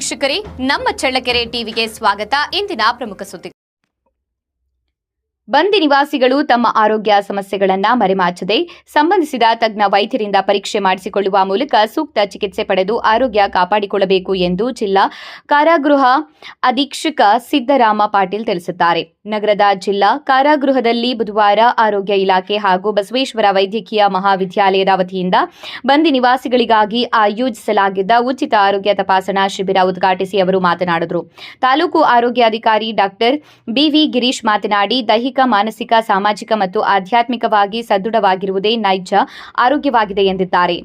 ವೀಕ್ಷಕರೇ, ನಮ್ಮ ಚಳ್ಳಕೆರೆ ಟಿವಿಗೆ ಸ್ವಾಗತ. ಇಂದಿನ ಪ್ರಮುಖ ಸುದ್ದಿ. ಬಂದಿ ನಿವಾಸಿಗಳು ತಮ್ಮ ಆರೋಗ್ಯ ಸಮಸ್ಯೆಗಳನ್ನು ಮರೆಮಾಚದೆ ಸಂಬಂಧಿಸಿದ ತಜ್ಞ ವೈದ್ಯರಿಂದ ಪರೀಕ್ಷೆ ಮಾಡಿಸಿಕೊಳ್ಳುವ ಮೂಲಕ ಸೂಕ್ತ ಚಿಕಿತ್ಸೆ ಪಡೆದು ಆರೋಗ್ಯ ಕಾಪಾಡಿಕೊಳ್ಳಬೇಕು ಎಂದು ಜಿಲ್ಲಾ ಕಾರಾಗೃಹ ಅಧೀಕ್ಷಕ ಸಿದ್ದರಾಮ ಪಾಟೀಲ್ ತಿಳಿಸಿದ್ದಾರೆ. ನಗರದ ಜಿಲ್ಲಾ ಕಾರಾಗೃಹದಲ್ಲಿ ಬುಧವಾರ ಆರೋಗ್ಯ ಇಲಾಖೆ ಹಾಗೂ ಬಸವೇಶ್ವರ ವೈದ್ಯಕೀಯ ಮಹಾವಿದ್ಯಾಲಯದ ವತಿಯಿಂದ ಬಂದಿ ನಿವಾಸಿಗಳಿಗಾಗಿ ಆಯೋಜಿಸಲಾಗಿದ್ದ ಉಚಿತ ಆರೋಗ್ಯ ತಪಾಸಣಾ ಶಿಬಿರ ಉದ್ಘಾಟಿಸಿ ಅವರು ಮಾತನಾಡಿದರು. ತಾಲೂಕು ಆರೋಗ್ಯಾಧಿಕಾರಿ ಡಾಕ್ಟರ್ ಬಿವಿ ಗಿರೀಶ್ ಮಾತನಾಡಿ, ದೈಹಿಕ, ಮಾನಸಿಕ, ಸಾಮಾಜಿಕ ಮತ್ತು ಆಧ್ಯಾತ್ಮಿಕವಾಗಿ ಸದೃಢವಾಗಿರುವುದೇ ನೈಜ ಆರೋಗ್ಯವಾಗಿದೆ ಎಂದಿದ್ದಾರೆ.